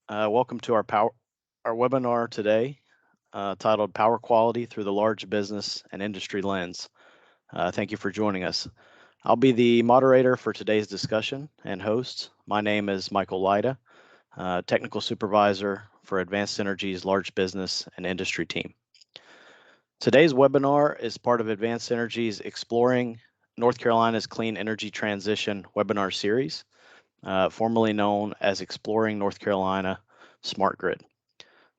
Welcome to our webinar today, titled "Power Quality Through the Large Business and Industry Lens." Thank you for joining us. I'll be the moderator for today's discussion and host. My name is Michael Lyda, Technical Supervisor for Advanced Energy's Large Business and Industry team. Today's webinar is part of Advanced Energy's Exploring North Carolina's Clean Energy Transition webinar series, formerly known as Exploring North Carolina Smart Grid.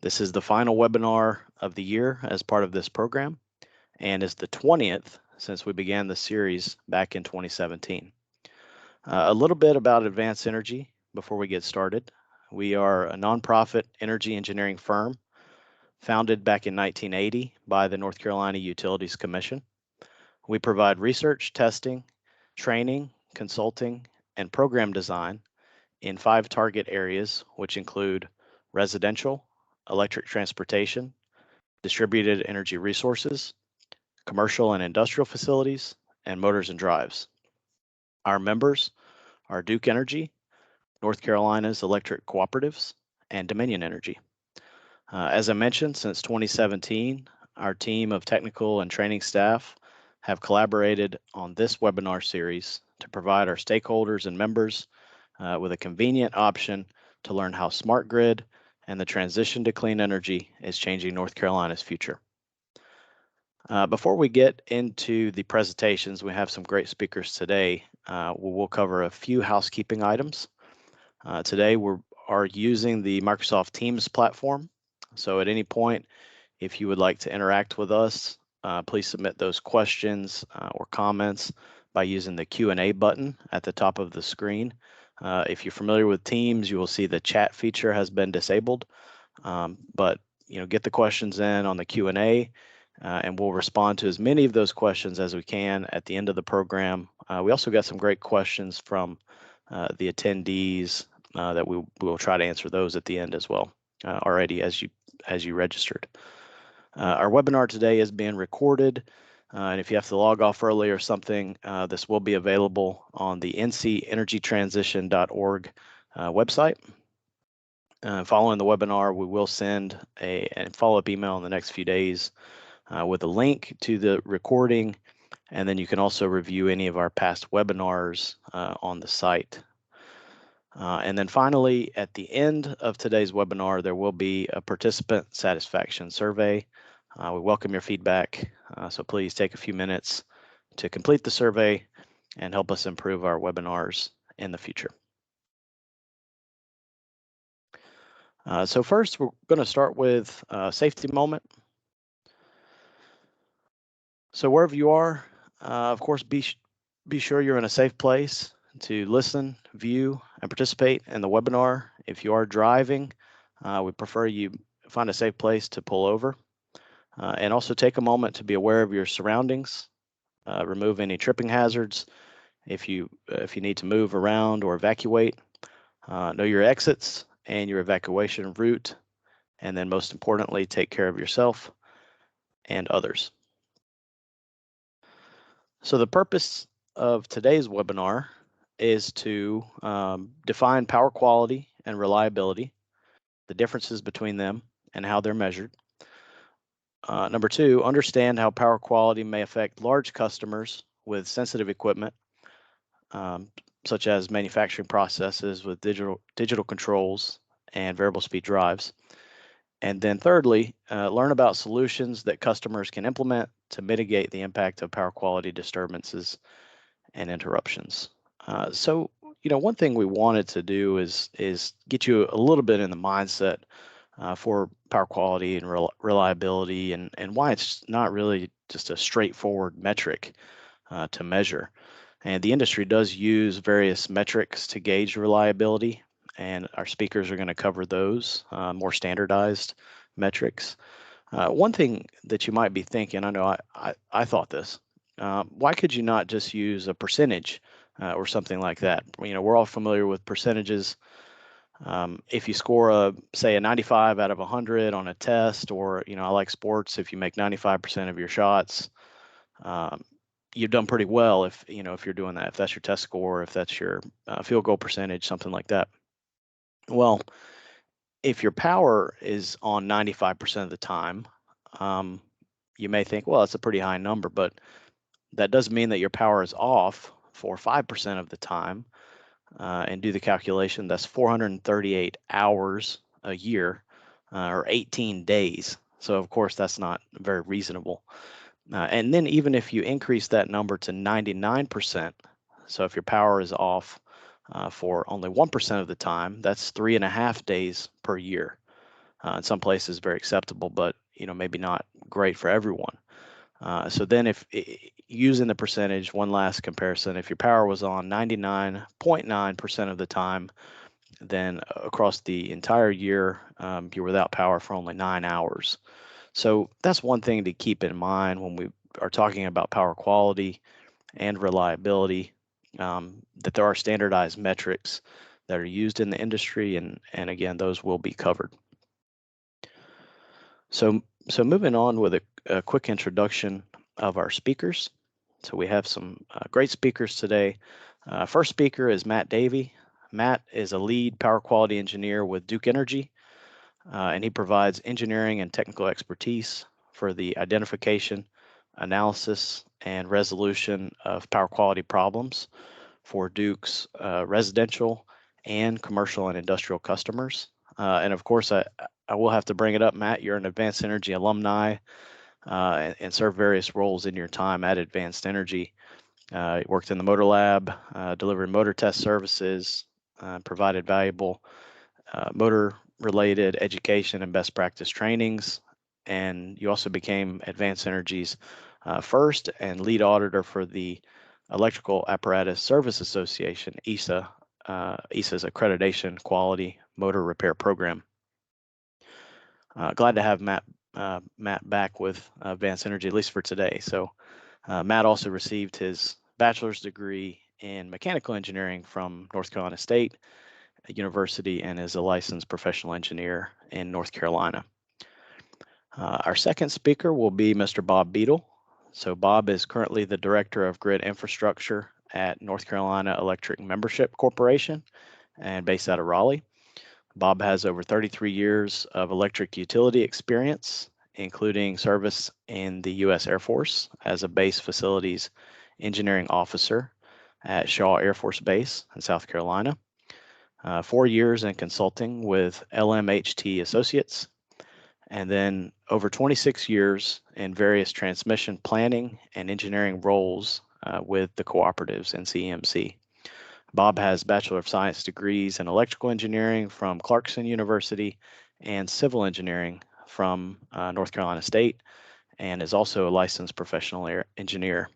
This is the final webinar of the year as part of this program and is the 20th since we began the series back in 2017. A little bit about Advanced Energy before we get started. We are a nonprofit energy engineering firm founded back in 1980 by the North Carolina Utilities Commission. We provide research, testing, training, consulting, and program design in 5 target areas, which include residential, electric transportation, distributed energy resources, commercial and industrial facilities, and motors and drives. Our members are Duke Energy, North Carolina's electric cooperatives, and Dominion Energy. As I mentioned, since 2017, our team of technical and training staff have collaborated on this webinar series to provide our stakeholders and members with a convenient option to learn how smart grid and the transition to clean energy is changing North Carolina's future. Before we get into the presentations, we have some great speakers today. We'll cover a few housekeeping items. Today we are using the Microsoft Teams platform. So at any point, if you would like to interact with us, please submit those questions or comments by using the Q&A button at the top of the screen. If you're familiar with Teams, you will see the chat feature has been disabled, but get the questions in on the Q&A, and we'll respond to as many of those questions as we can at the end of the program. We also got some great questions from the attendees that we will try to answer those at the end as well, already as you registered. Our webinar today is being recorded. And if you have to log off early or something, this will be available on the ncenergytransition.org website. Following the webinar, we will send a follow-up email in the next few days with a link to the recording, and then you can also review any of our past webinars on the site. And then finally, at the end of today's webinar, there will be a participant satisfaction survey. We welcome your feedback, so please take a few minutes to complete the survey and help us improve our webinars in the future. So first, we're going to start with a safety moment. So wherever you are, of course, be sure you're in a safe place to listen, view, and participate in the webinar. If you are driving, we prefer you find a safe place to pull over. And also take a moment to be aware of your surroundings, remove any tripping hazards if you need to move around or evacuate, know your exits and your evacuation route, and then most importantly, take care of yourself and others. So the purpose of today's webinar is to define power quality and reliability, the differences between them and how they're measured. Number 2, understand how power quality may affect large customers with sensitive equipment, such as manufacturing processes with digital controls and variable speed drives. And then thirdly, learn about solutions that customers can implement to mitigate the impact of power quality disturbances and interruptions. So, one thing we wanted to do is get you a little bit in the mindset for power quality and reliability, and why it's not really just a straightforward metric to measure. And the industry does use various metrics to gauge reliability, and our speakers are going to cover those more standardized metrics. One thing that you might be thinking, I know I thought this, why could you not just use a percentage or something like that? We're all familiar with percentages. If you score say a 95 out of 100 on a test, or I like sports, if you make 95% of your shots, you've done pretty well if you're doing that, if that's your test score, if that's your field goal percentage, something like that. Well, if your power is on 95% of the time, you may think, well, that's a pretty high number, but that does mean that your power is off for 5% of the time. And do the calculation, that's 438 hours a year, or 18 days. So of course, that's not very reasonable. And then even if you increase that number to 99%, so if your power is off for only 1% of the time, that's 3.5 days per year. In some places, very acceptable, but maybe not great for everyone. So then if using the percentage, one last comparison, if your power was on 99.9% of the time, then across the entire year, you're without power for only 9 hours. So that's one thing to keep in mind when we are talking about power quality and reliability, that there are standardized metrics that are used in the industry, and again, those will be covered. So moving on with a quick introduction of our speakers. So we have some great speakers today. First speaker is Matt Davey. Matt is a lead power quality engineer with Duke Energy, and he provides engineering and technical expertise for the identification, analysis, and resolution of power quality problems for Duke's residential and commercial and industrial customers. And of course, I will have to bring it up, Matt, you're an Advanced Energy alumni and served various roles in your time at Advanced Energy. Worked in the motor lab, delivered motor test services, provided valuable motor-related education and best practice trainings. And you also became Advanced Energy's first and lead auditor for the Electrical Apparatus Service Association, ESA, ESA's accreditation quality motor repair program. Glad to have Matt back with Advanced Energy, at least for today. So Matt also received his bachelor's degree in mechanical engineering from North Carolina State University and is a licensed professional engineer in North Carolina. Our second speaker will be Mr. Bob Beadle. So Bob is currently the Director of Grid Infrastructure at North Carolina Electric Membership Corporation and based out of Raleigh. Bob has over 33 years of electric utility experience, including service in the U.S. Air Force as a base facilities engineering officer at Shaw Air Force Base in South Carolina, 4 years in consulting with LMHT Associates, and then over 26 years in various transmission planning and engineering roles with the cooperatives and CEMC. Bob has Bachelor of Science degrees in electrical engineering from Clarkson University and civil engineering from North Carolina State, and is also a licensed professional engineer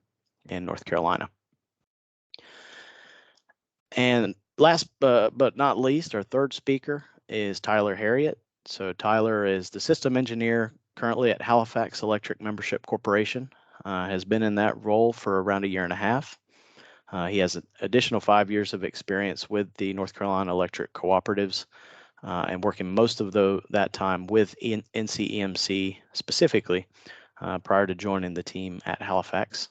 in North Carolina. And last but not least, our third speaker is Tyler Harriet. So Tyler is the system engineer currently at Halifax Electric Membership Corporation, has been in that role for around 1.5 years. He has an additional 5 years of experience with the North Carolina Electric Cooperatives and working most of that time with NCEMC specifically prior to joining the team at Halifax.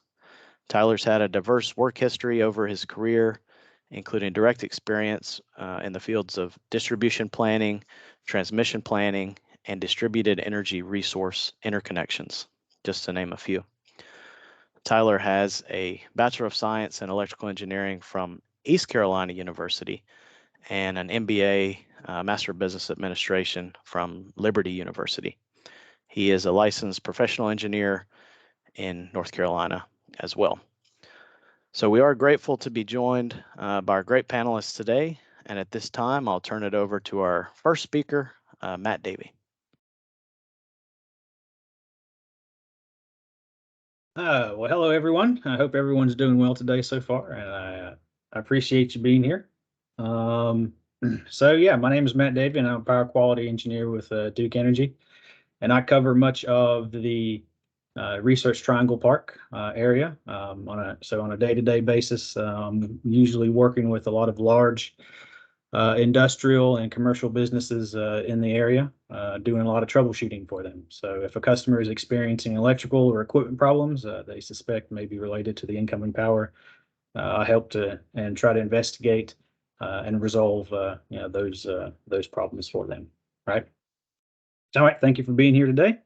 Tyler's had a diverse work history over his career, including direct experience in the fields of distribution planning, transmission planning, and distributed energy resource interconnections, just to name a few. Tyler has a Bachelor of Science in Electrical Engineering from East Carolina University and an MBA, Master of Business Administration from Liberty University. He is a licensed professional engineer in North Carolina as well. So we are grateful to be joined by our great panelists today. And at this time, I'll turn it over to our first speaker, Matt Davey. Well, hello, everyone. I hope everyone's doing well today so far, and I appreciate you being here. So, yeah, my name is Matt Davey, and I'm a power quality engineer with Duke Energy, and I cover much of the Research Triangle Park area. On a day-to-day basis, usually working with a lot of large industrial and commercial businesses in the area, doing a lot of troubleshooting for them. So if a customer is experiencing electrical or equipment problems they suspect may be related to the incoming power, I help to and try to investigate and resolve those problems for them. right? All right, thank you for being here today.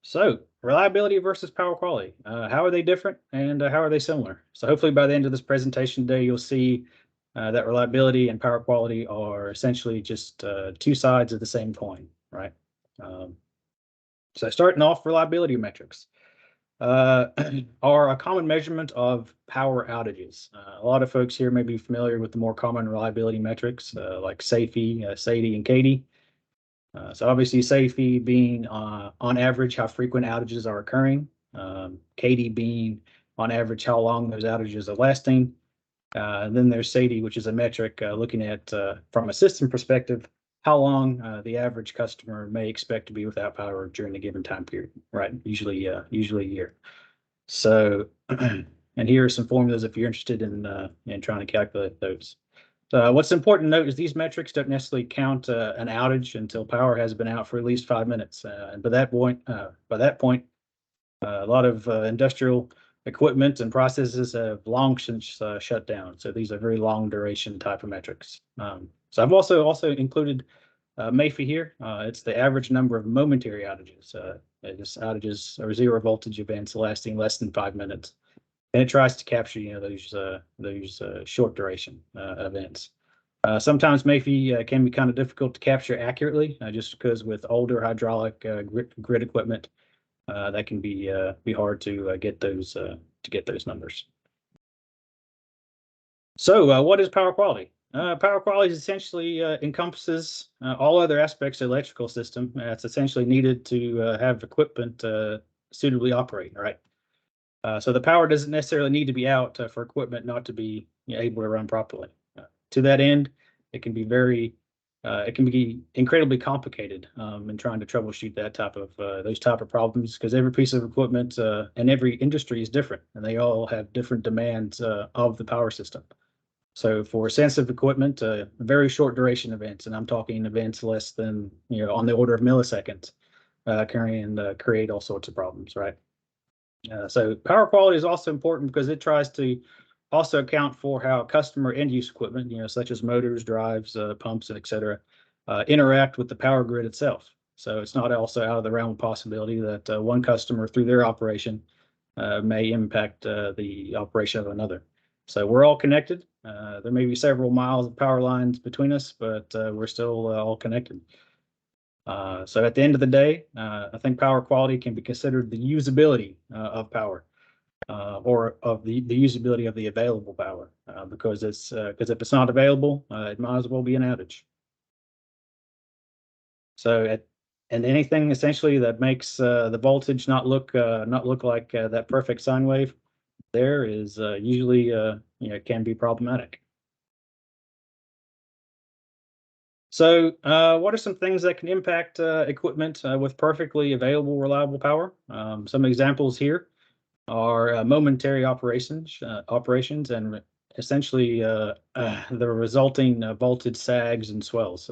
So reliability versus power quality. How are they different and how are they similar? So hopefully by the end of this presentation today, you'll see that reliability and power quality are essentially just two sides of the same coin, right? So starting off, reliability metrics are a common measurement of power outages. A lot of folks here may be familiar with the more common reliability metrics like SAIFI, SAIDI, and CAIDI. So obviously SAIFI being on average how frequent outages are occurring, CAIDI being on average how long those outages are lasting. And then there's SAIDI, which is a metric looking at from a system perspective how long the average customer may expect to be without power during a given time period, right? Usually a year. So, and here are some formulas if you're interested in trying to calculate those. What's important to note is these metrics don't necessarily count an outage until power has been out for at least 5 minutes. And by that point, a lot of industrial equipment and processes have long since shut down. So these are very long duration type of metrics. So I've also included MAFI here. It's the average number of momentary outages. Just outages or zero voltage events lasting less than 5 minutes, and it tries to capture those short duration events. Sometimes MAFI can be kind of difficult to capture accurately, just because with older hydraulic grid equipment, that can be hard to get those numbers. So, what is power quality? Power quality essentially encompasses all other aspects of the electrical system. It's essentially needed to have equipment suitably operate. Right. So the power doesn't necessarily need to be out for equipment not to be able to run properly. To that end, it can be incredibly complicated in trying to troubleshoot that type of those type of problems, because every piece of equipment and every industry is different, and they all have different demands of the power system. So for sensitive equipment, very short duration events, and I'm talking events less than on the order of milliseconds, can create all sorts of problems, right? So power quality is also important because it tries to also account for how customer end use equipment, such as motors, drives, pumps, and et cetera, interact with the power grid itself. So it's not also out of the realm of possibility that one customer through their operation may impact the operation of another. So we're all connected. There may be several miles of power lines between us, but we're still all connected. So at the end of the day, I think power quality can be considered the usability of power, or of the usability of the available power, because if it's not available, it might as well be an outage. So and anything essentially that makes the voltage not look like that perfect sine wave there is usually can be problematic. So what are some things that can impact equipment with perfectly available, reliable power? Some examples here are momentary operations, and essentially the resulting voltage sags and swells,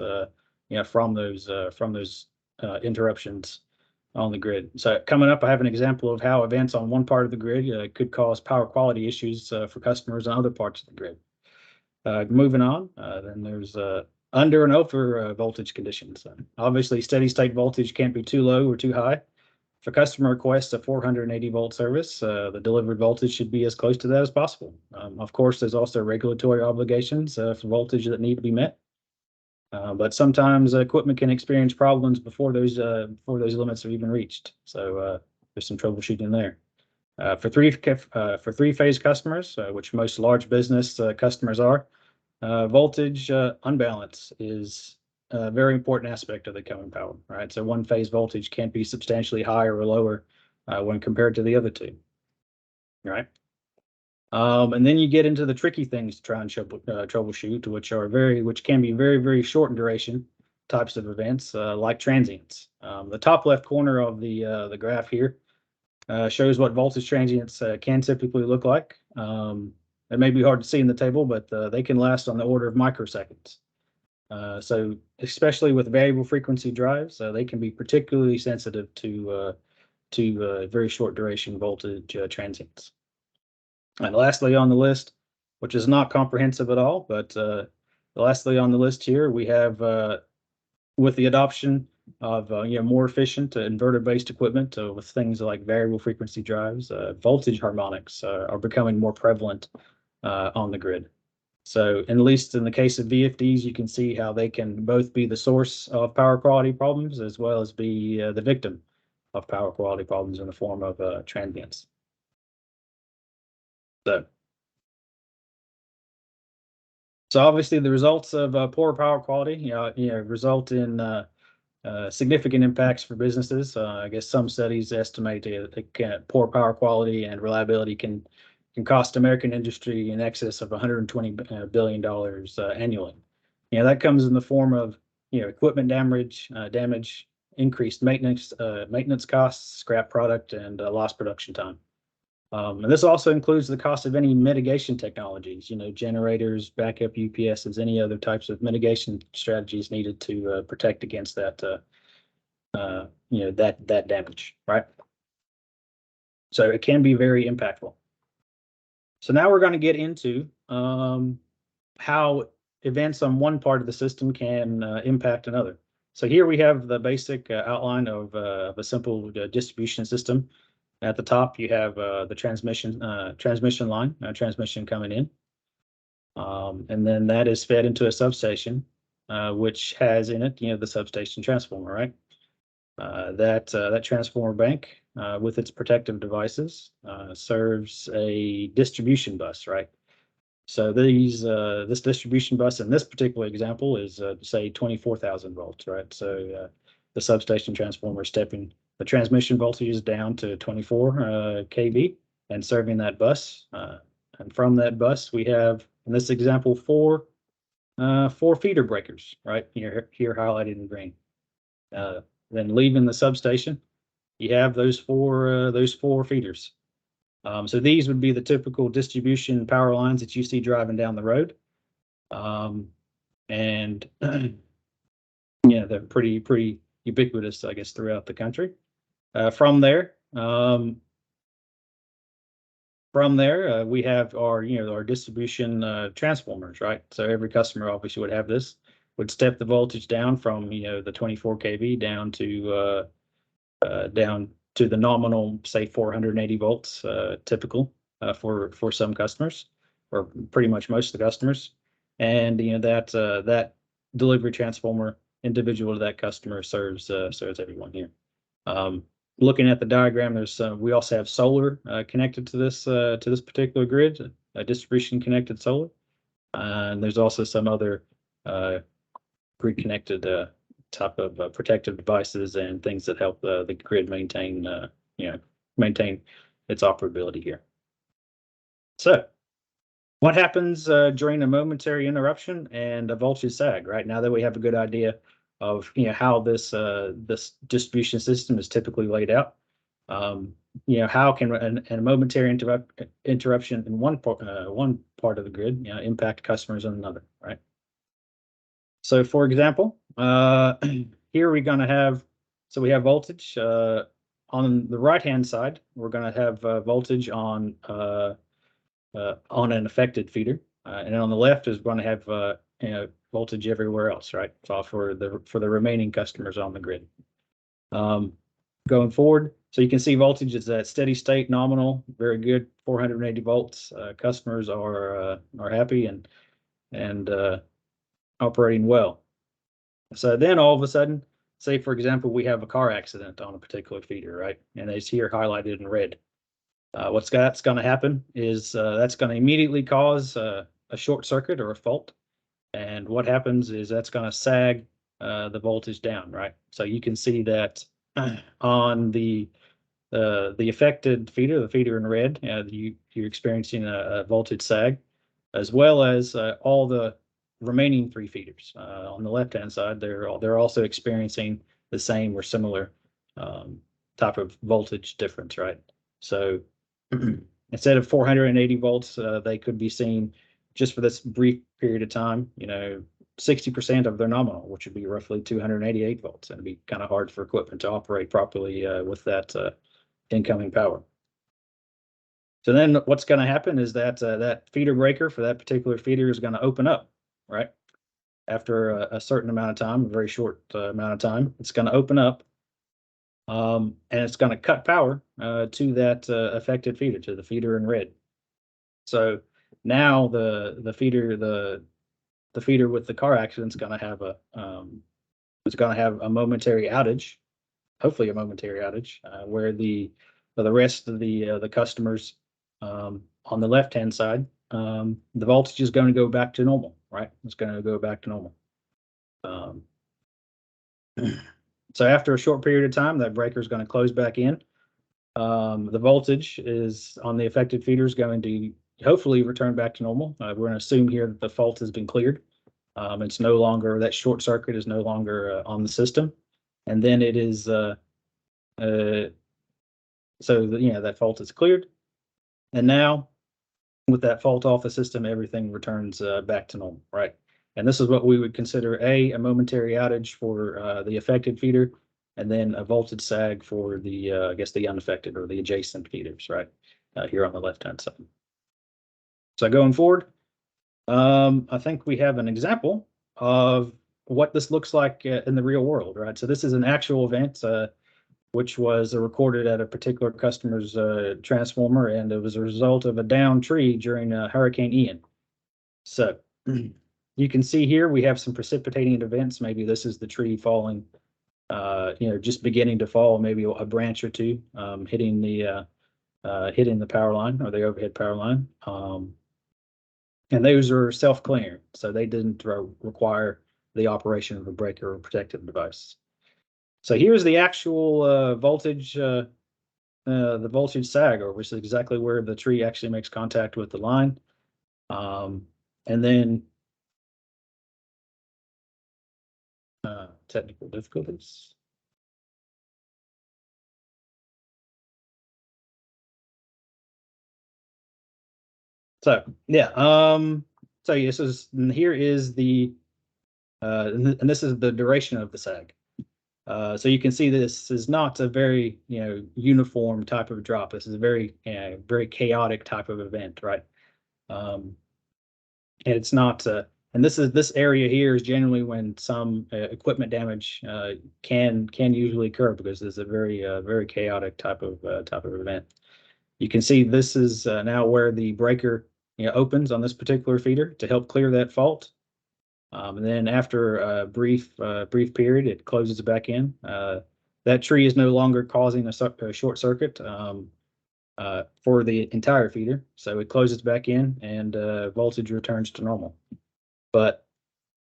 from those interruptions on the grid. So coming up, I have an example of how events on one part of the grid could cause power quality issues for customers on other parts of the grid. Moving on, then there's under and over voltage conditions. Obviously, steady state voltage can't be too low or too high. If a customer requests a 480 volt service, the delivered voltage should be as close to that as possible. Of course, there's also regulatory obligations for voltage that need to be met. But sometimes equipment can experience problems before those limits are even reached. So there's some troubleshooting there. For three-phase customers, which most large business customers are, voltage unbalance is a very important aspect of the coming power, right? So one phase voltage can't be substantially higher or lower when compared to the other two, right? And then you get into the tricky things to try and troubleshoot, which can be very, very short in duration types of events, like transients. The top left corner of the graph here shows what voltage transients can typically look like. It may be hard to see in the table, but they can last on the order of microseconds. So especially with variable frequency drives, they can be particularly sensitive to very short duration voltage transients. And lastly on the list, which is not comprehensive at all, but lastly on the list here, we have with the adoption of more efficient inverter-based equipment with things like variable frequency drives, voltage harmonics are becoming more prevalent on the grid. So, at least in the case of VFDs, you can see how they can both be the source of power quality problems as well as be the victim of power quality problems in the form of transients. So obviously the results of poor power quality, result in significant impacts for businesses. I guess some studies estimate poor power quality and reliability can cost American industry in excess of $120 billion annually. That comes in the form of equipment damage, increased maintenance costs, scrap product, and lost production time. And this also includes the cost of any mitigation technologies, generators, backup UPSs, any other types of mitigation strategies needed to protect against that, that damage, right? So it can be very impactful. So now we're going to get into how events on one part of the system can impact another. So here we have the basic outline of a simple distribution system. At the top, you have the transmission line, transmission coming in. And then that is fed into a substation, which has in it, the substation transformer, right? That transformer bank with its protective devices serves a distribution bus, right? So this distribution bus in this particular example is say 24,000 volts, right? So the substation transformer stepping the transmission voltage down to 24 kV and serving that bus. And from that bus, we have in this example four feeder breakers, right? Here highlighted in green. Then leaving the substation, you have those four feeders. So these would be the typical distribution power lines that you see driving down the road. And yeah, they're pretty ubiquitous, I guess, throughout the country. From there, we have our distribution transformers, right? So every customer obviously would have this, would step the voltage down from the 24 kV down to the nominal, say 480 volts, typical for some customers, or pretty much most of the customers. And that delivery transformer individual to that customer serves everyone here. Looking at the diagram, we also have solar connected to this particular grid, distribution connected solar, and there's also some other grid connected type of protective devices and things that help the grid maintain its operability here. So, what happens during a momentary interruption and a voltage sag? Right now that we have a good idea of how this distribution system is typically laid out, how can a momentary interruption in one part of the grid impact customers on another, right? So, for example, here we're going to have we have voltage on the right hand side. We're going to have voltage on an affected feeder, and on the left is going to have voltage everywhere else, right? So for the remaining customers on the grid. Going forward, so you can see voltage is at steady state, nominal, very good, 480 volts. Customers are happy and operating well. So then all of a sudden, say for example, we have a car accident on a particular feeder, right? And it's here highlighted in red. What's going to happen is that's going to immediately cause a short circuit or a fault. And what happens is that's going to sag the voltage down, right? So you can see that on the affected feeder, the feeder in red, you're experiencing a voltage sag, as well as all the remaining three feeders. On the left-hand side, they're also experiencing the same or similar type of voltage difference, right? So instead of 480 volts, they could be seeing just for this brief period of time, 60% of their nominal, which would be roughly 288 volts. And it'd be kind of hard for equipment to operate properly with that incoming power. So then what's going to happen is that that feeder breaker for that particular feeder is going to open up, right? after a certain amount of time, a very short amount of time, it's going to open up, and it's going to cut power to that affected feeder, to the feeder in red. So now the feeder with the car accident is going to have a momentary outage, hopefully a momentary outage, where for the rest of the customers on the left-hand side, the voltage is going to go back to normal, right? It's going to go back to normal. So after a short period of time, that breaker is going to close back in. The voltage is on the affected feeder is going to hopefully return back to normal. We're going to assume here that the fault has been cleared. It's no longer, that short circuit is no longer on the system. And then it is, so that fault is cleared. And now with that fault off the system, everything returns back to normal, right? And this is what we would consider a momentary outage for the affected feeder, and then a voltage sag for the, I guess, the unaffected or the adjacent feeders, right? Here on the left-hand side. So going forward, I think we have an example of what this looks like in the real world, right? So this is an actual event, which was recorded at a particular customer's transformer, and it was a result of a downed tree during Hurricane Ian. So you can see here we have some precipitating events. Maybe this is the tree falling, just beginning to fall, maybe a branch or two hitting the power line or the overhead power line. And those are self-clearing, so they didn't require the operation of a breaker or protective device. So here's the actual voltage, the voltage sag, which is exactly where the tree actually makes contact with the line. And then technical difficulties. So yeah, so yeah, here is the and this is the duration of the sag. So you can see this is not a very uniform type of drop. This is a very very chaotic type of event, right? And it's not. And this area here is generally when some equipment damage can usually occur, because this is a very very chaotic type of event. You can see this is now where the breaker opens on this particular feeder to help clear that fault. And then after a brief period, it closes back in. That tree is no longer causing a short circuit for the entire feeder, so it closes back in, and voltage returns to normal. But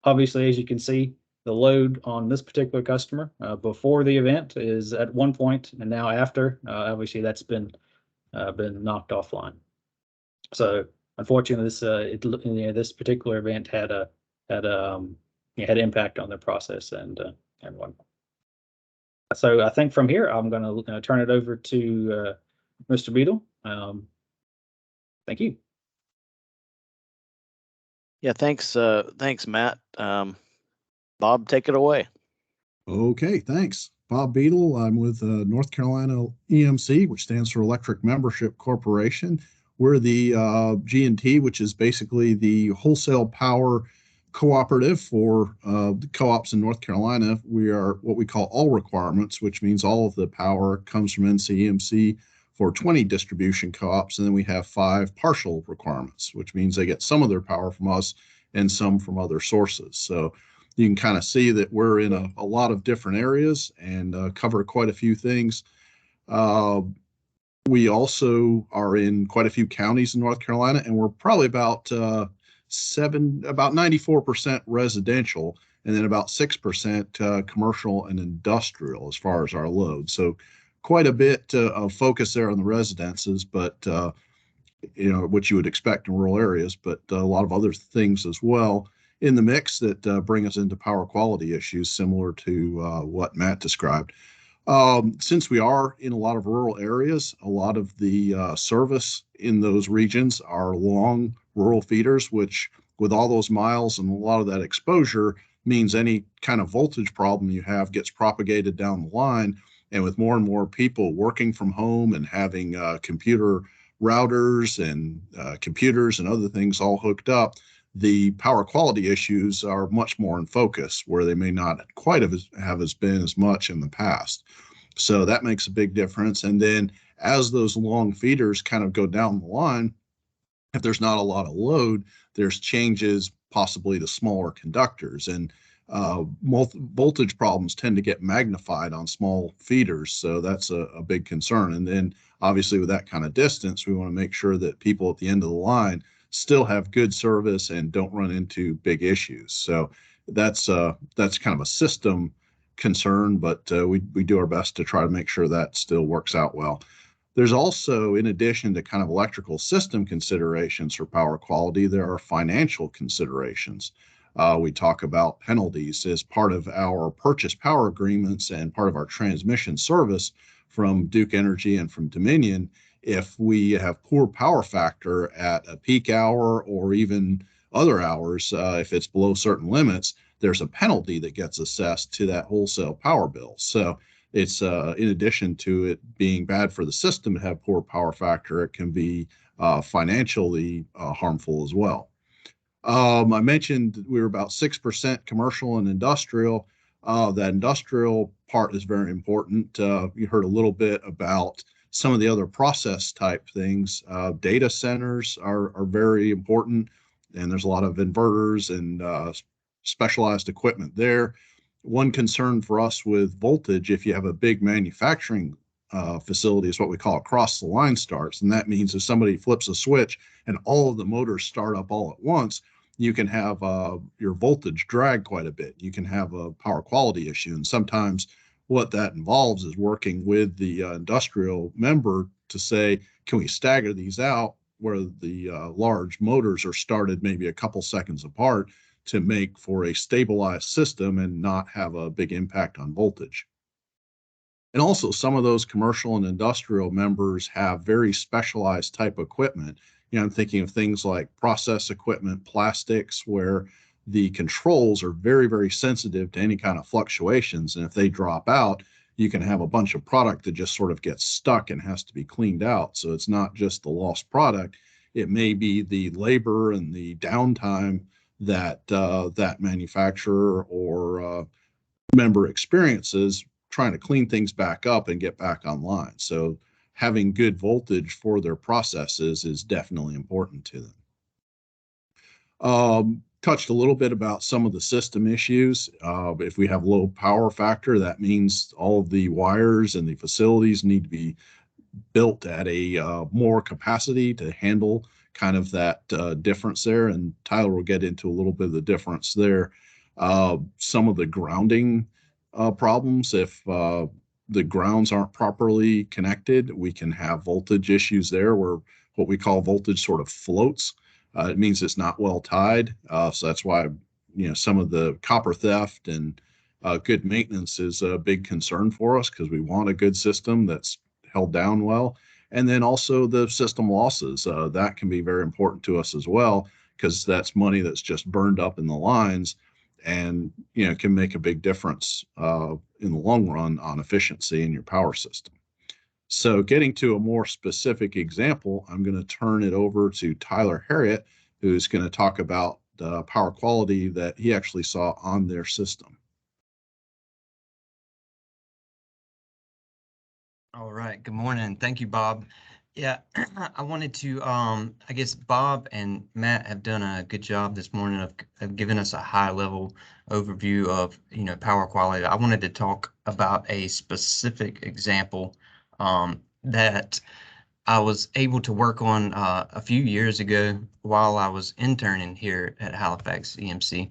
obviously, as you can see, the load on this particular customer before the event is at one point, and now after, obviously that's been knocked offline. So unfortunately, this particular event had impact on the process and whatnot. So I think from here, I'm going to turn it over to Mr. Beadle. Thank you. Yeah, thanks, Matt. Bob, take it away. Okay, thanks. Bob Beadle. I'm with North Carolina EMC, which stands for Electric Membership Corporation. We're the G&T, which is basically the wholesale power cooperative for the co-ops in North Carolina. We are what we call all requirements, which means all of the power comes from NCEMC for 20 distribution co-ops. And then we have 5 partial requirements, which means they get some of their power from us and some from other sources. So you can kind of see that we're in a lot of different areas and cover quite a few things. We also are in quite a few counties in North Carolina, and we're probably about 94% residential, and then about 6% commercial and industrial as far as our load. So quite a bit of focus there on the residences, but which you would expect in rural areas, but a lot of other things as well in the mix that bring us into power quality issues similar to what Matt described. Since we are in a lot of rural areas, a lot of the service in those regions are long rural feeders, which with all those miles and a lot of that exposure means any kind of voltage problem you have gets propagated down the line. And with more and more people working from home and having computer routers and computers and other things all hooked up, the power quality issues are much more in focus, where they may not quite have been as much in the past. So that makes a big difference. And then as those long feeders kind of go down the line, if there's not a lot of load, there's changes possibly to smaller conductors. And voltage problems tend to get magnified on small feeders. So that's a big concern. And then obviously with that kind of distance, we want to make sure that people at the end of the line still have good service and don't run into big issues. So that's kind of a system concern, but we do our best to try to make sure that still works out well. There's also, in addition to kind of electrical system considerations for power quality, there are financial considerations. We talk about penalties as part of our purchase power agreements and part of our transmission service from Duke Energy and from Dominion. If we have poor power factor at a peak hour or even other hours, if it's below certain limits, there's a penalty that gets assessed to that wholesale power bill. So it's in addition to it being bad for the system to have poor power factor, it can be financially harmful as well. I mentioned we were about 6% commercial and industrial. That industrial part is very important. You heard a little bit about some of the other process type things. Data centers are very important, and there's a lot of inverters and specialized equipment there. One concern for us with voltage, if you have a big manufacturing facility, is what we call cross the line starts. And that means if somebody flips a switch and all of the motors start up all at once, you can have your voltage drag quite a bit. You can have a power quality issue. And sometimes what that involves is working with the industrial member to say, can we stagger these out where the large motors are started maybe a couple seconds apart to make for a stabilized system and not have a big impact on voltage. And also some of those commercial and industrial members have very specialized type equipment. I'm thinking of things like process equipment, plastics, where the controls are very, very sensitive to any kind of fluctuations. And if they drop out, you can have a bunch of product that just sort of gets stuck and has to be cleaned out. So it's not just the lost product. It may be the labor and the downtime that that manufacturer or member experiences trying to clean things back up and get back online. So having good voltage for their processes is definitely important to them. Touched a little bit about some of the system issues. If we have low power factor, that means all of the wires and the facilities need to be built at a more capacity to handle kind of that difference there. And Tyler will get into a little bit of the difference there. Some of the grounding problems, if the grounds aren't properly connected, we can have voltage issues there where what we call voltage sort of floats. It means it's not well tied. So that's why, some of the copper theft and good maintenance is a big concern for us, because we want a good system that's held down well. And then also the system losses, that can be very important to us as well, because that's money that's just burned up in the lines and, can make a big difference in the long run on efficiency in your power system. So getting to a more specific example, I'm going to turn it over to Tyler Harriet, who's going to talk about the power quality that he actually saw on their system. All right. Good morning. Thank you, Bob. Yeah, I wanted to, I guess Bob and Matt have done a good job this morning of giving us a high level overview of, power quality. I wanted to talk about a specific example that I was able to work on a few years ago while I was interning here at Halifax EMC.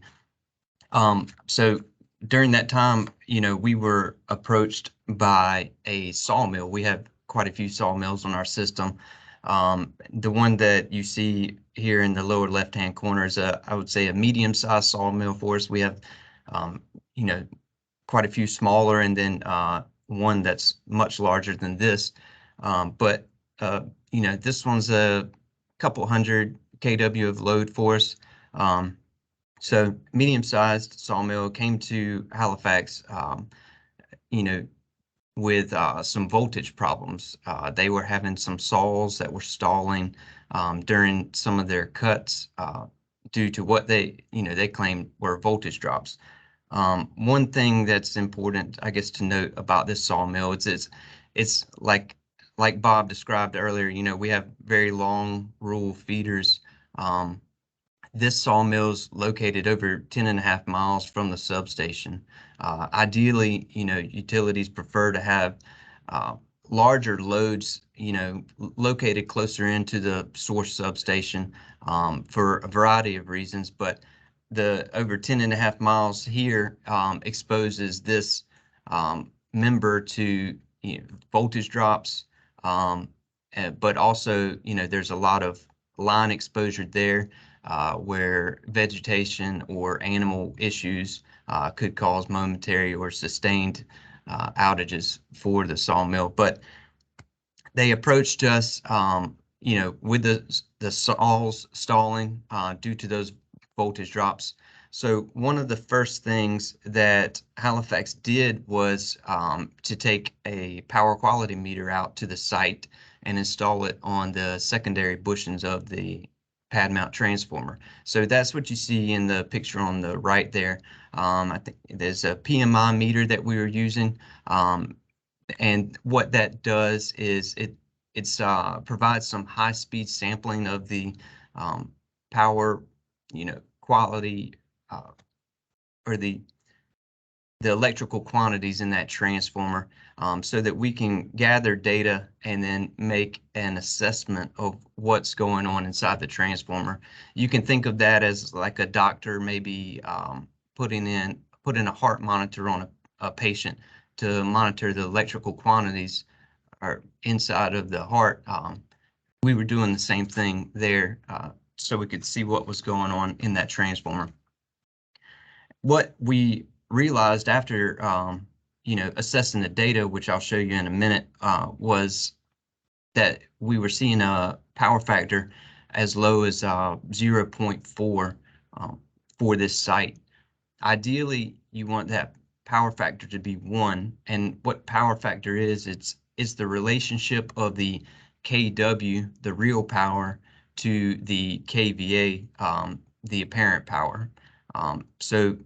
So during that time, we were approached by a sawmill. We have quite a few sawmills on our system. The one that you see here in the lower left-hand corner is I would say a medium-sized sawmill for us. We have, quite a few smaller, and then one that's much larger than this. But this one's a couple hundred kW of load for us. So medium-sized sawmill came to Halifax, with some voltage problems. They were having some saws that were stalling during some of their cuts. due to what they claimed were voltage drops. One thing that's important, I guess, to note about this sawmill, it's like Bob described earlier. We have very long rural feeders. This sawmill is located over 10.5 miles from the substation. Ideally, utilities prefer to have larger loads, located closer into the source substation for a variety of reasons. But the over 10.5 miles here exposes this member to voltage drops, but also, there's a lot of line exposure there where vegetation or animal issues could cause momentary or sustained outages for the sawmill. But they approached us, with the saws stalling due to those voltage drops. So one of the first things that Halifax did was to take a power quality meter out to the site and install it on the secondary bushings of the pad mount transformer. So that's what you see in the picture on the right there. I think there's a PMI meter that we were using. And what that does is it provides some high-speed sampling of the power, quality or the electrical quantities in that transformer, so that we can gather data and then make an assessment of what's going on inside the transformer. You can think of that as like a doctor maybe putting a heart monitor on a patient to monitor the electrical quantities or inside of the heart. We were doing the same thing there, so we could see what was going on in that transformer. What we realized after assessing the data, which I'll show you in a minute, was that we were seeing a power factor as low as 0.4 for this site. Ideally, you want that power factor to be 1, and what power factor is, it's the relationship of the kW, the real power, to the kVA, the apparent power. So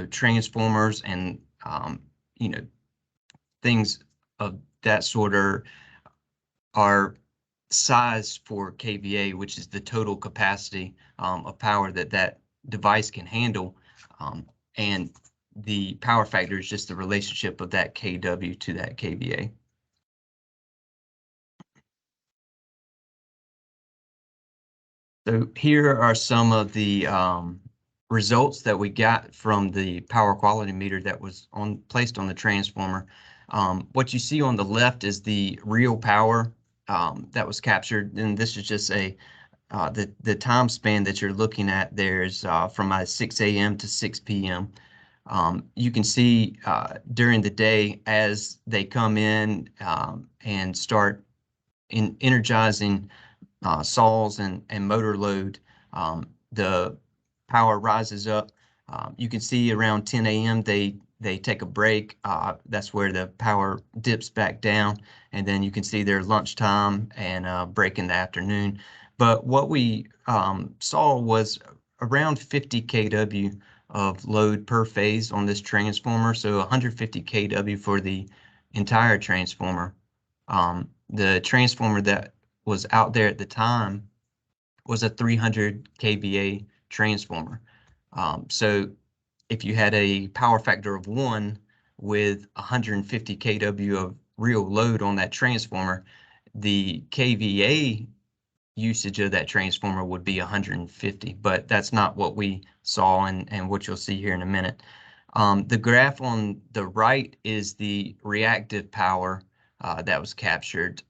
transformers and things of that sort are sized for kVA, which is the total capacity of power that device can handle, and the power factor is just the relationship of that kW to that kVA. So here are some of the results that we got from the power quality meter that was placed on the transformer. What you see on the left is the real power that was captured, and this is just the time span that you're looking at. There's from 6 a.m. to 6 p.m. You can see during the day as they come in and start energizing saws and motor load, the power rises up. You can see around 10 a.m. they take a break. That's where the power dips back down, and then you can see their lunchtime and break in the afternoon. But what we saw was around 50 kW of load per phase on this transformer, so 150 kW for the entire transformer. The transformer that was out there at the time was a 300 kVA transformer. So if you had a power factor of 1 with 150 kW of real load on that transformer, the kVA usage of that transformer would be 150, but that's not what we saw and what you'll see here in a minute. The graph on the right is the reactive power that was captured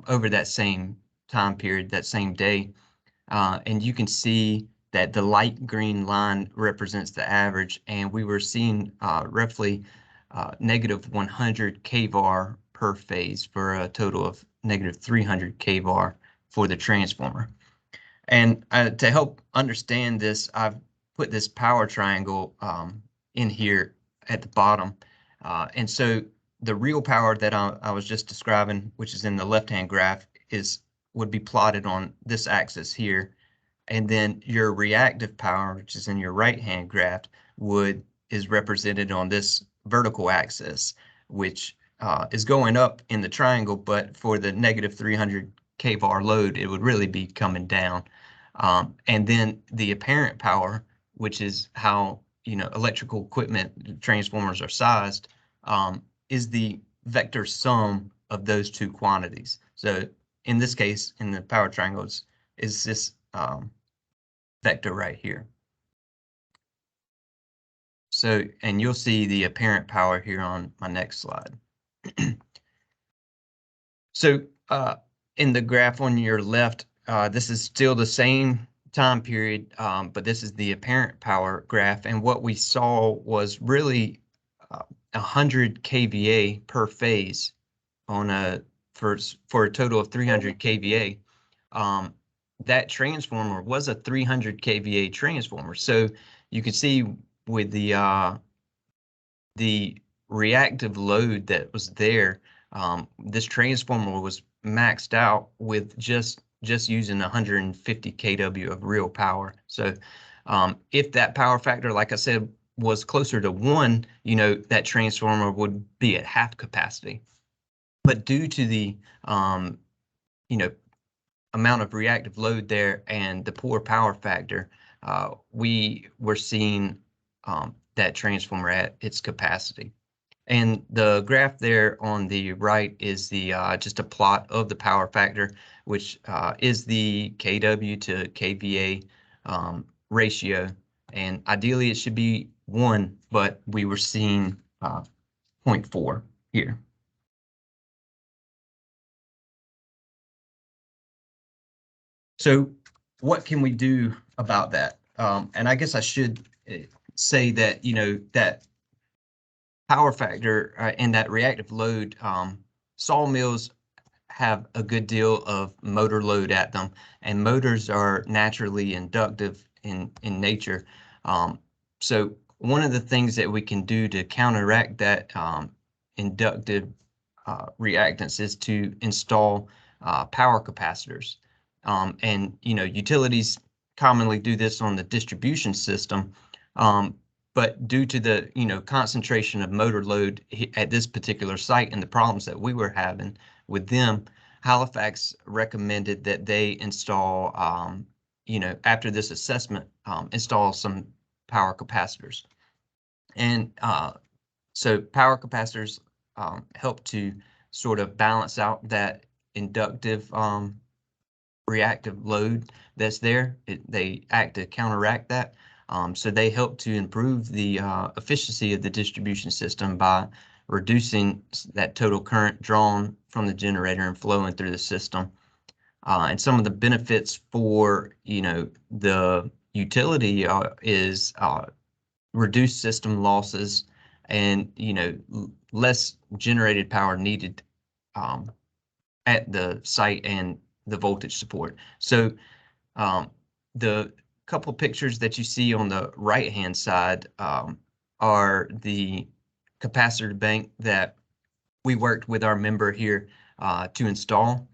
over that same time period, that same day. And you can see that the light green line represents the average, and we were seeing roughly negative 100 kVAR per phase for a total of negative 300 kVAR for the transformer. And to help understand this, I've put this power triangle in here at the bottom. And so the real power that I was just describing, which is in the left-hand graph, would be plotted on this axis here. And then your reactive power, which is in your right-hand graph, is represented on this vertical axis, which is going up in the triangle, but for the negative 300 kVAR load, it would really be coming down. And then the apparent power, which is how electrical equipment transformers are sized, is the vector sum of those two quantities. So in this case, in the power triangles, is this vector right here. So, and you'll see the apparent power here on my next slide. So in the graph on your left, this is still the same time period, but this is the apparent power graph. And what we saw was really 100 kVA per phase on for a total of 300 kVA. That transformer was a 300 kVA transformer. So you can see with the reactive load that was there, this transformer was maxed out with just using 150 kW of real power. So if that power factor, like I said, was closer to 1, that transformer would be at half capacity. But due to the amount of reactive load there and the poor power factor, we were seeing that transformer at its capacity. And the graph there on the right is the just a plot of the power factor, which is the kW to kVA ratio. And ideally it should be 1, but we were seeing 0.4 here. So what can we do about that? And I guess I should say that, that power factor and that reactive load, sawmills have a good deal of motor load at them, and motors are naturally inductive in nature. So one of the things that we can do to counteract that inductive reactance is to install power capacitors. And utilities commonly do this on the distribution system, but due to the concentration of motor load at this particular site and the problems that we were having with them, Halifax recommended that they install, after this assessment, install some power capacitors. And so power capacitors help to sort of balance out that inductive reactive load that's there. They act to counteract that. So they help to improve the efficiency of the distribution system by reducing that total current drawn from the generator and flowing through the system. And some of the benefits for the utility is reduced system losses and less generated power needed at the site and the voltage support. So the couple pictures that you see on the right hand side are the capacitor bank that we worked with our member here to install.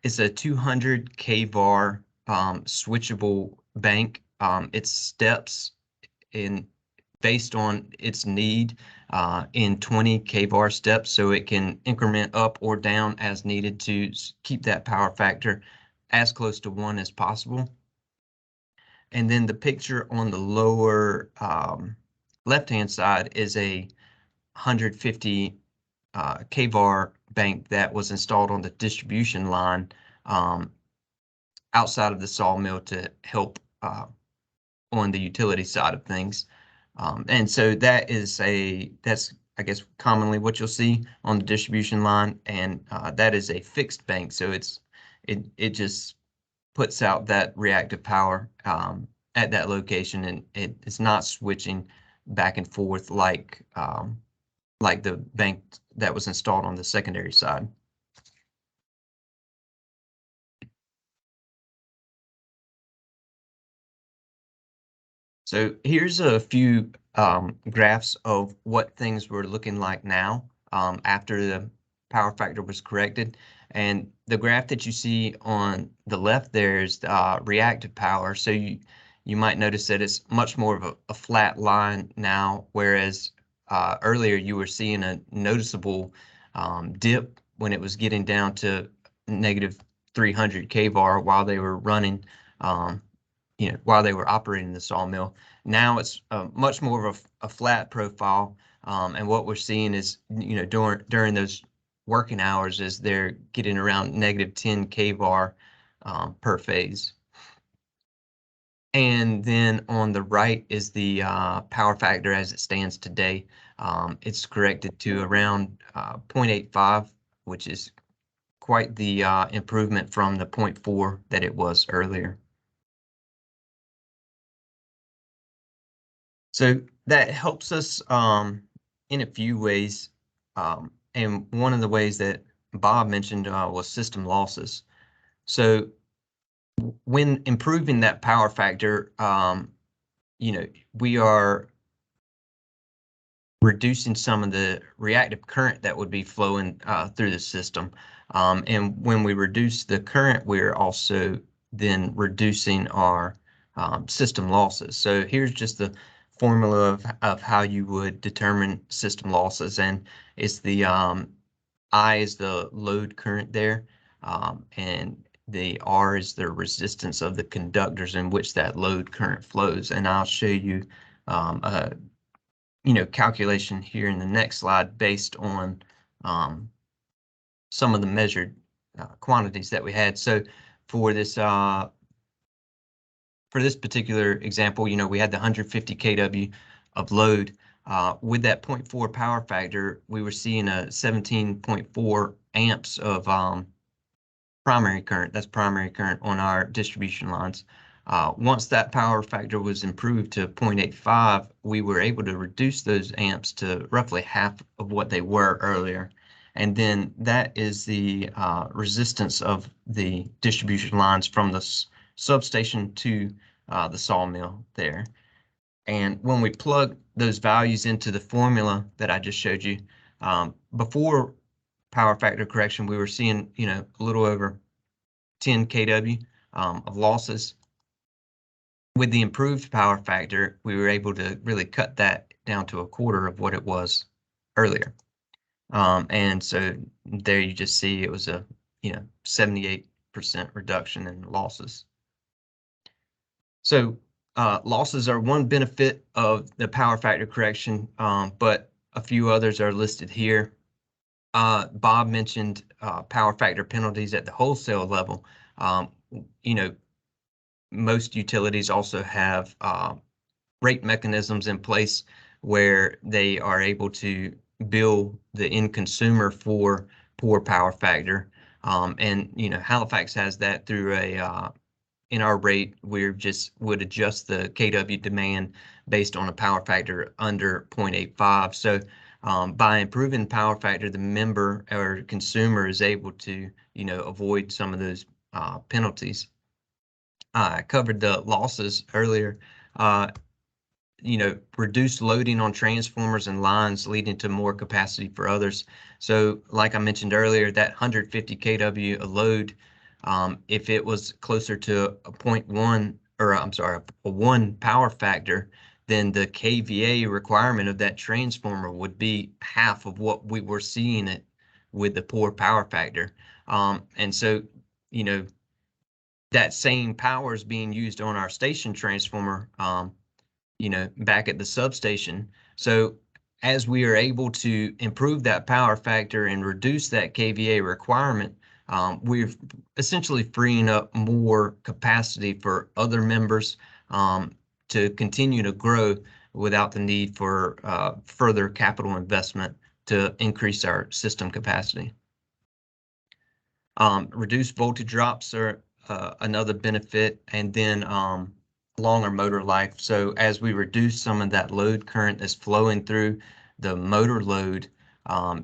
It's a 200 kVAR switchable bank. It steps based on its need in 20 kVAR steps, so it can increment up or down as needed to keep that power factor as close to 1 as possible. And then the picture on the lower left-hand side is a 150 kVAR bank that was installed on the distribution line outside of the sawmill to help on the utility side of things. And so that's I guess commonly what you'll see on the distribution line, and that is a fixed bank. So it just puts out that reactive power at that location, and it's not switching back and forth like the bank that was installed on the secondary side. So here's a few graphs of what things were looking like now after the power factor was corrected. And the graph that you see on the left there is the reactive power. So you might notice that it's much more of a flat line now, whereas earlier you were seeing a noticeable dip when it was getting down to negative 300 kVAR while they were running, while they were operating the sawmill. Now it's much more of a flat profile, and what we're seeing is, during those working hours is they're getting around negative 10 kVAR per phase. And then on the right is the power factor as it stands today. It's corrected to around 0.85, which is quite the improvement from the 0.4 that it was earlier. So that helps us in a few ways. And one of the ways that Bob mentioned was system losses. So when improving that power factor, we are reducing some of the reactive current that would be flowing through the system. And when we reduce the current, we're also then reducing our system losses. So here's just the formula of how you would determine system losses. And it's the I is the load current there, and the R is the resistance of the conductors in which that load current flows. And I'll show you a calculation here in the next slide based on some of the measured quantities that we had. So for this particular example, we had the 150 kW of load. With that 0.4 power factor, we were seeing a 17.4 amps of primary current. That's primary current on our distribution lines. Once that power factor was improved to 0.85, we were able to reduce those amps to roughly half of what they were earlier. And then that is the resistance of the distribution lines from the substation to the sawmill there. And when we plug those values into the formula that I just showed you, before power factor correction, we were seeing, a little over 10 kW of losses. With the improved power factor, we were able to really cut that down to a quarter of what it was earlier. And so there you just see it was a 78% reduction in losses. So losses are one benefit of the power factor correction, but a few others are listed here. Bob mentioned power factor penalties at the wholesale level. Most utilities also have rate mechanisms in place where they are able to bill the end consumer for poor power factor. And Halifax has that through in our rate, we would adjust the kW demand based on a power factor under 0.85. So by improving power factor, the member or consumer is able to, avoid some of those penalties. I covered the losses earlier. Reduced loading on transformers and lines leading to more capacity for others. So like I mentioned earlier, that 150 kW of load, if it was closer to a 0.1, or I'm sorry, a 1 power factor, then the kVA requirement of that transformer would be half of what we were seeing it with the poor power factor. And so, that same power is being used on our station transformer, back at the substation. So as we are able to improve that power factor and reduce that kVA requirement, we're essentially freeing up more capacity for other members to continue to grow without the need for further capital investment to increase our system capacity. Reduced voltage drops are another benefit, and then longer motor life. So as we reduce some of that load current that's flowing through the motor load,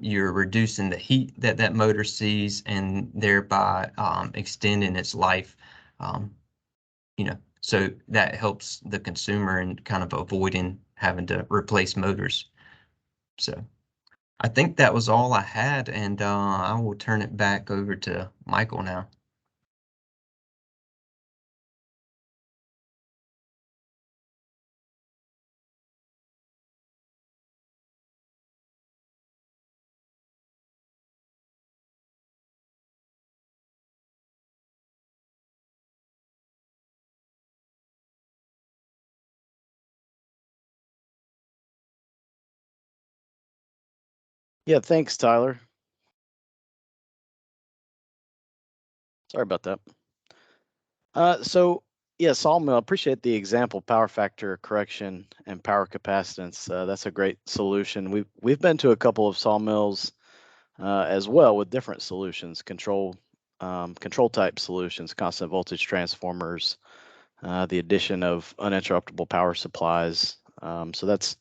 you're reducing the heat that motor sees, and thereby extending its life. So that helps the consumer in kind of avoiding having to replace motors. So I think that was all I had, and I will turn it back over to Michael now. Yeah, thanks, Tyler. Sorry about that. So yeah, Sawmill, appreciate the example power factor correction and power capacitance. That's a great solution. We've been to a couple of sawmills as well with different solutions, control type solutions, constant voltage transformers, the addition of uninterruptible power supplies. So that's,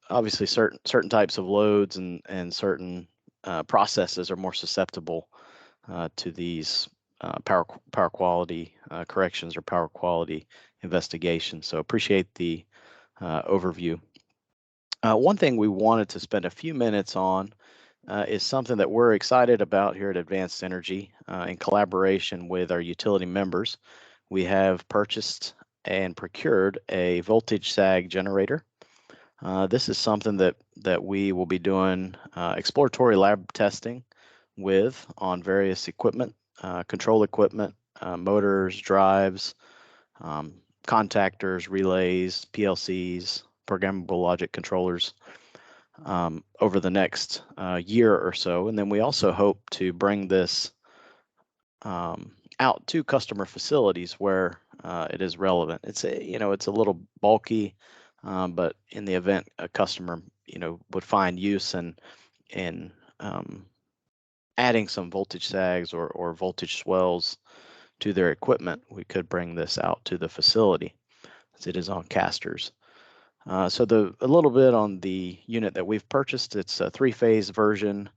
obviously certain types of loads and certain processes are more susceptible to these power quality corrections or power quality investigations. So appreciate the overview. One thing we wanted to spend a few minutes on is something that we're excited about here at Advanced Energy in collaboration with our utility members. We have purchased and procured a voltage sag generator. This is something that we will be doing exploratory lab testing with on various equipment, control equipment, motors, drives, contactors, relays, PLCs, programmable logic controllers over the next year or so. And then we also hope to bring this out to customer facilities where it is relevant. It's a little bulky, but in the event a customer would find use in adding some voltage sags or voltage swells to their equipment, we could bring this out to the facility as it is on casters. So a little bit on the unit that we've purchased. It's a 3-phase version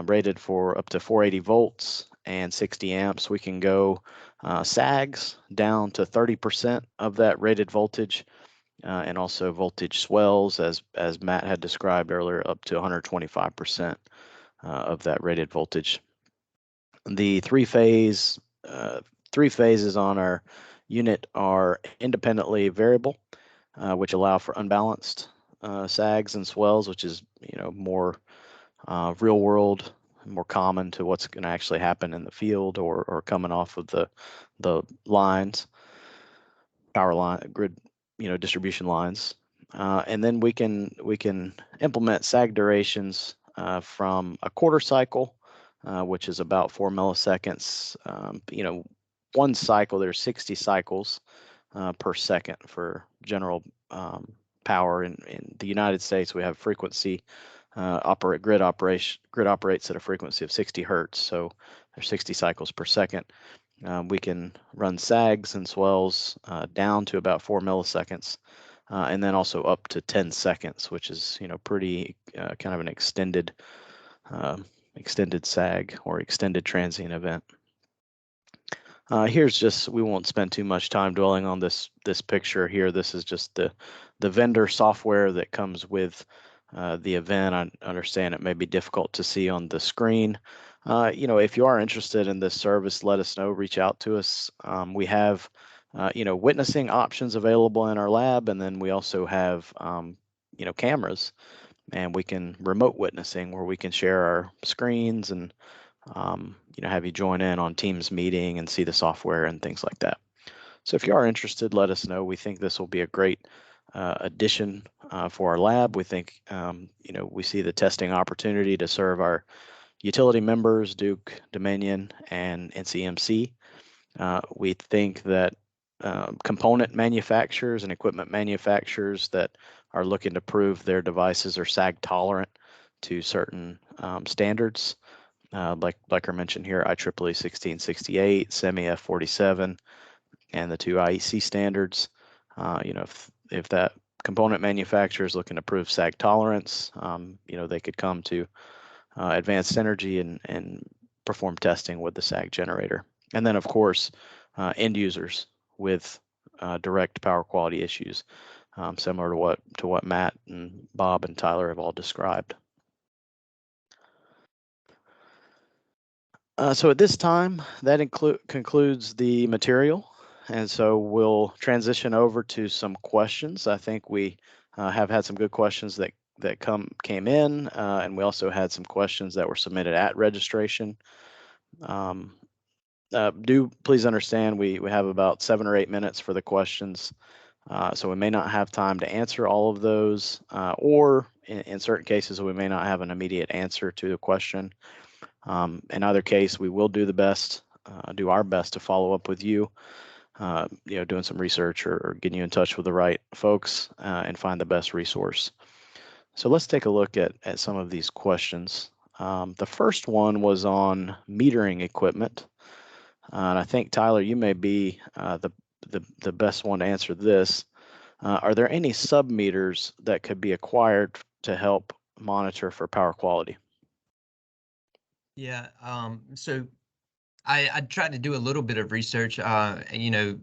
rated for up to 480 volts and 60 amps. We can go sags down to 30% of that rated voltage, and also voltage swells, as Matt had described earlier, up to 125% of that rated voltage. The three phases on our unit are independently variable, which allow for unbalanced sags and swells, which is more real world, more common to what's going to actually happen in the field or coming off of the lines, power line, grid, distribution lines. And then we can implement sag durations from a quarter cycle, which is about 4 milliseconds. One cycle, there's 60 cycles per second for general power. In the United States, we have frequency grid operates at a frequency of 60 hertz, so there's 60 cycles per second. We can run sags and swells down to about 4 milliseconds, and then also up to 10 seconds, which is pretty kind of an extended sag or extended transient event. Here's just, we won't spend too much time dwelling on this picture here. This is just the vendor software that comes with the event. I understand it may be difficult to see on the screen. If you are interested in this service, let us know, reach out to us. We have, witnessing options available in our lab, and then we also have, cameras, and we can remote witnessing where we can share our screens and, have you join in on Teams meeting and see the software and things like that. So if you are interested, let us know. We think this will be a great addition for our lab. We think, we see the testing opportunity to serve our utility members, Duke, Dominion, and NCMC. We think that component manufacturers and equipment manufacturers that are looking to prove their devices are sag tolerant to certain standards, like I mentioned here, IEEE 1668, SEMI F47, and the 2 IEC standards. If that component manufacturer is looking to prove sag tolerance, they could come to Advanced Energy and perform testing with the Sag Generator. And then, of course, end users with direct power quality issues, similar to what Matt and Bob and Tyler have all described. So at this time, that concludes the material. And so we'll transition over to some questions. I think we have had some good questions that came in, and we also had some questions that were submitted at registration. Do please understand we have about 7 or 8 minutes for the questions. So we may not have time to answer all of those, or in certain cases, we may not have an immediate answer to the question. In either case, we will do our best to follow up with you, doing some research or getting you in touch with the right folks and find the best resource. So let's take a look at some of these questions. The first one was on metering equipment. And I think, Tyler, you may be the best one to answer this. Are there any sub-meters that could be acquired to help monitor for power quality? Yeah, so I tried to do a little bit of research, sub-metering,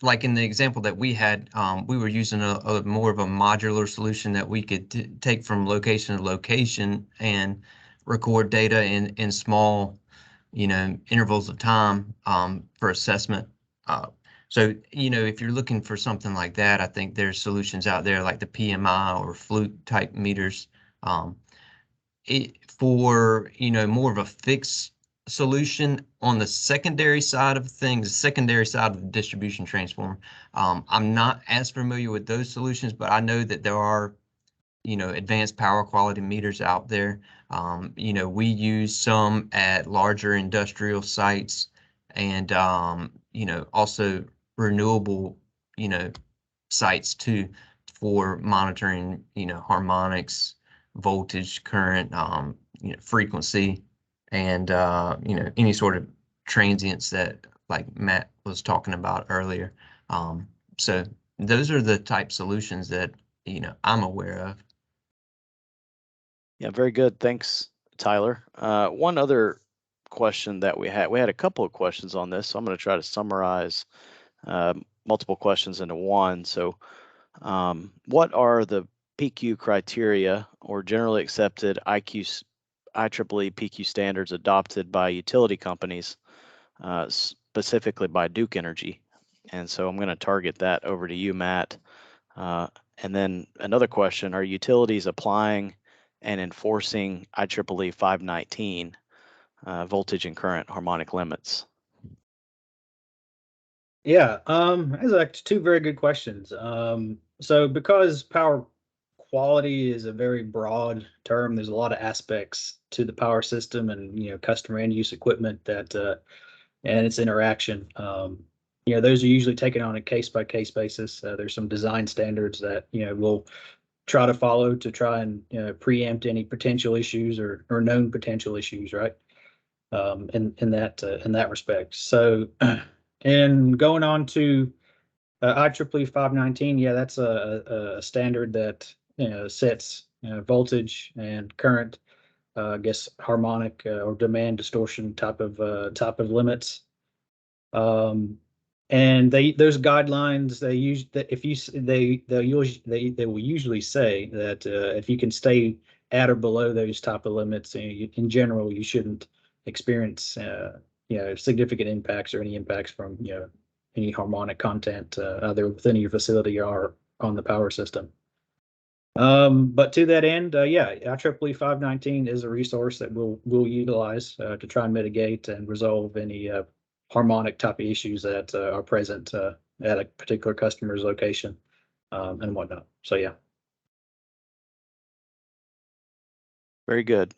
like in the example that we had, we were using a more of a modular solution that we could take from location to location and record data in small, intervals of time for assessment. So, if you're looking for something like that, I think there's solutions out there like the PMI or flute type meters. For more of a fixed solution on the secondary side of things, secondary side of the distribution transformer. I'm not as familiar with those solutions, but I know that there are, advanced power quality meters out there. We use some at larger industrial sites and, also renewable, sites too for monitoring, harmonics, voltage, current, frequency, and any sort of transients that like Matt was talking about earlier. So those are the type solutions that I'm aware of. Yeah, very good. Thanks, Tyler. One other question that we had a couple of questions on this, so I'm going to try to summarize multiple questions into one. So, what are the PQ criteria or generally accepted IEEE PQ standards adopted by utility companies, specifically by Duke Energy? And so I'm going to target that over to you, Matt. And then another question, are utilities applying and enforcing IEEE 519 voltage and current harmonic limits? Yeah, those are like two very good questions. So because power quality is a very broad term, there's a lot of aspects to the power system and customer end use equipment that and its interaction. Those are usually taken on a case by case basis. There's some design standards that we'll try to follow to try and preempt any potential issues or known potential issues, right? In that respect. So. And going on to IEEE 519, yeah, that's a standard that sets voltage and current, I guess harmonic or demand distortion type of limits. And those guidelines they use that if you they will usually say that if you can stay at or below those type of limits, in general you shouldn't experience significant impacts or any impacts from any harmonic content either within your facility or on the power system. But to that end, IEEE 519 is a resource that we'll utilize to try and mitigate and resolve any harmonic type of issues that are present at a particular customer's location and whatnot. So yeah. Very good.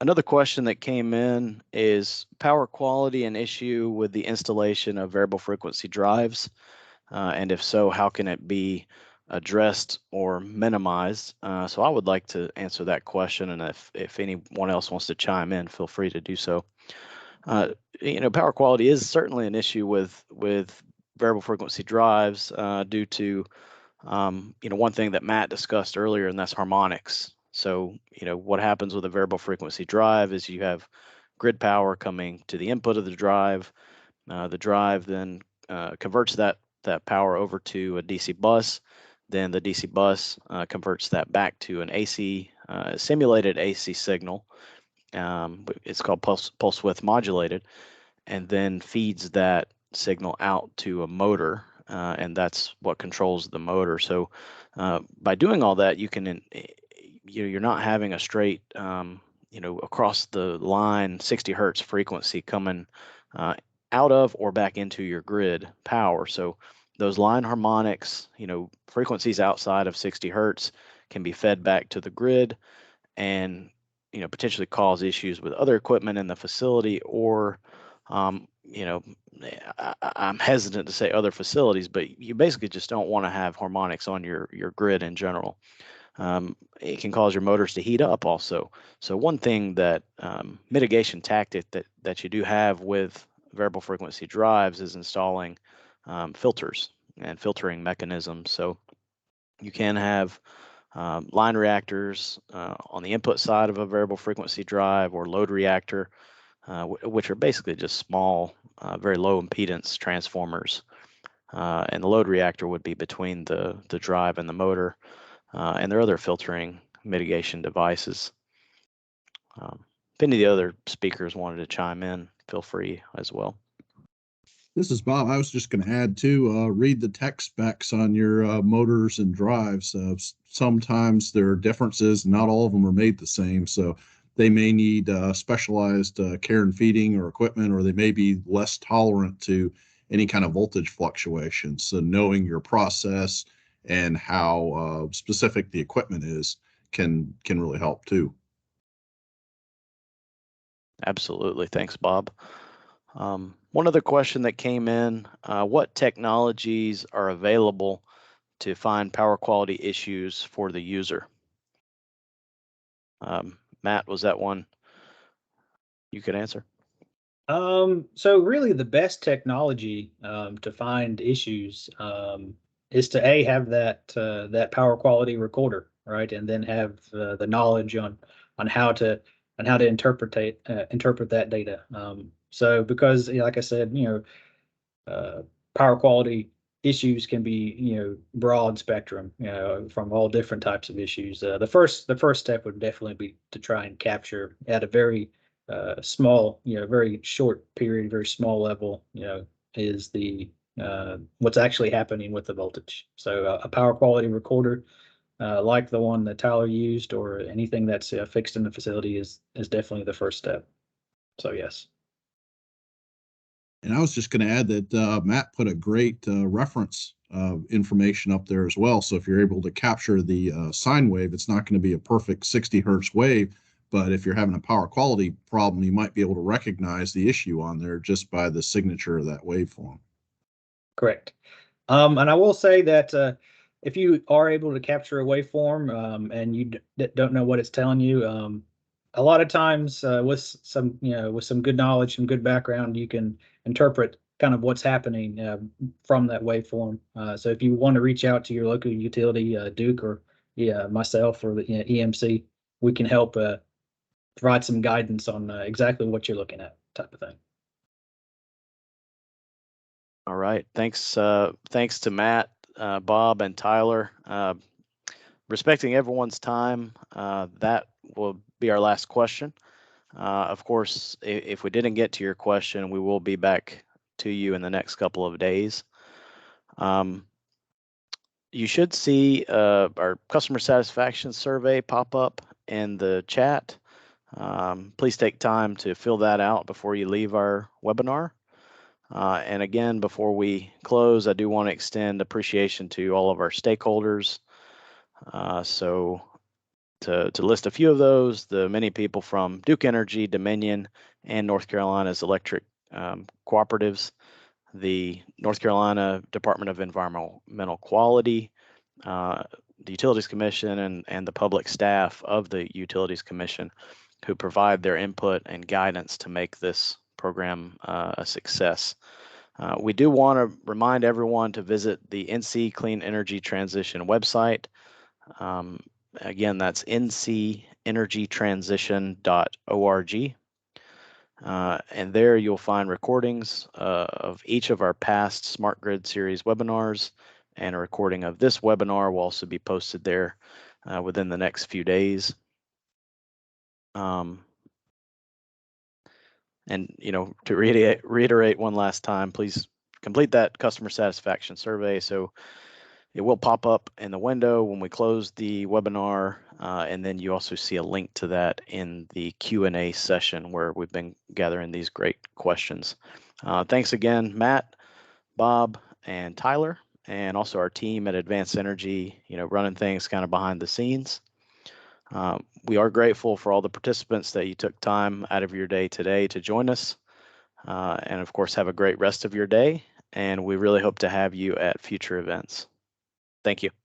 Another question that came in is power quality an issue with the installation of variable frequency drives? And if so, how can it be addressed or minimized? So I would like to answer that question, and if anyone else wants to chime in, feel free to do so. Power quality is certainly an issue with variable frequency drives due to one thing that Matt discussed earlier, and that's harmonics. So, what happens with a variable frequency drive is you have grid power coming to the input of the drive. The drive then converts that power over to a DC bus. Then the DC bus converts that back to an AC simulated AC signal. It's called pulse width modulated, and then feeds that signal out to a motor, and that's what controls the motor. So by doing all that, you can you're not having a straight across the line 60 hertz frequency coming out of or back into your grid power. So those line harmonics, frequencies outside of 60 hertz can be fed back to the grid and potentially cause issues with other equipment in the facility, or I'm hesitant to say other facilities, but you basically just don't want to have harmonics on your grid in general. It can cause your motors to heat up also. So one thing that mitigation tactic that you do have with variable frequency drives is installing filters and filtering mechanisms. So you can have line reactors on the input side of a variable frequency drive, or load reactor, which are basically just small, very low impedance transformers. And the load reactor would be between the drive and the motor. And there are other filtering mitigation devices. If any of the other speakers wanted to chime in, feel free as well. This is Bob. I was just going to add too, read the tech specs on your motors and drives. Sometimes there are differences. Not all of them are made the same. So they may need specialized care and feeding or equipment, or they may be less tolerant to any kind of voltage fluctuations. So knowing your process and how specific the equipment is can really help too. Absolutely. Thanks, Bob. One other question that came in, what technologies are available to find power quality issues for the user? Matt, was that one you could answer? So really the best technology to find issues is to have that power quality recorder, right? And then have the knowledge on how to interpret that data. So because like I said, power quality issues can be broad spectrum, from all different types of issues. The first step would definitely be to try and capture at a very small, very short period, very small level, is the what's actually happening with the voltage. So a power quality recorder like the one that Tyler used, or anything that's fixed in the facility, is definitely the first step. So yes. And I was just going to add that Matt put a great reference information up there as well. So if you're able to capture the sine wave, it's not going to be a perfect 60 hertz wave, but if you're having a power quality problem, you might be able to recognize the issue on there just by the signature of that waveform. Correct. And I will say that if you are able to capture a waveform and you don't know what it's telling you, a lot of times with some good knowledge, some good background, you can interpret kind of what's happening from that waveform. So if you want to reach out to your local utility, Duke or myself or the EMC, we can help provide some guidance on exactly what you're looking at, type of thing. All right. Thanks to Matt, Bob, and Tyler. Respecting everyone's time, that will be our last question. Of course, if we didn't get to your question, we will be back to you in the next couple of days. You should see our customer satisfaction survey pop up in the chat. Please take time to fill that out before you leave our webinar. And again, before we close, I do want to extend appreciation to all of our stakeholders. So to list a few of those, the many people from Duke Energy, Dominion, and North Carolina's electric cooperatives, the North Carolina Department of Environmental Quality, the Utilities Commission, and the public staff of the Utilities Commission, who provide their input and guidance to make this program a success. We do want to remind everyone to visit the NC Clean Energy Transition website. Again, that's ncenergytransition.org. And there you'll find recordings of each of our past Smart Grid Series webinars, and a recording of this webinar will also be posted there within the next few days. And, to reiterate one last time, please complete that customer satisfaction survey. So it will pop up in the window when we close the webinar, and then you also see a link to that in the Q&A session where we've been gathering these great questions. Thanks again, Matt, Bob, and Tyler, and also our team at Advanced Energy, running things kind of behind the scenes. We are grateful for all the participants that you took time out of your day today to join us. And of course, have a great rest of your day. And we really hope to have you at future events. Thank you.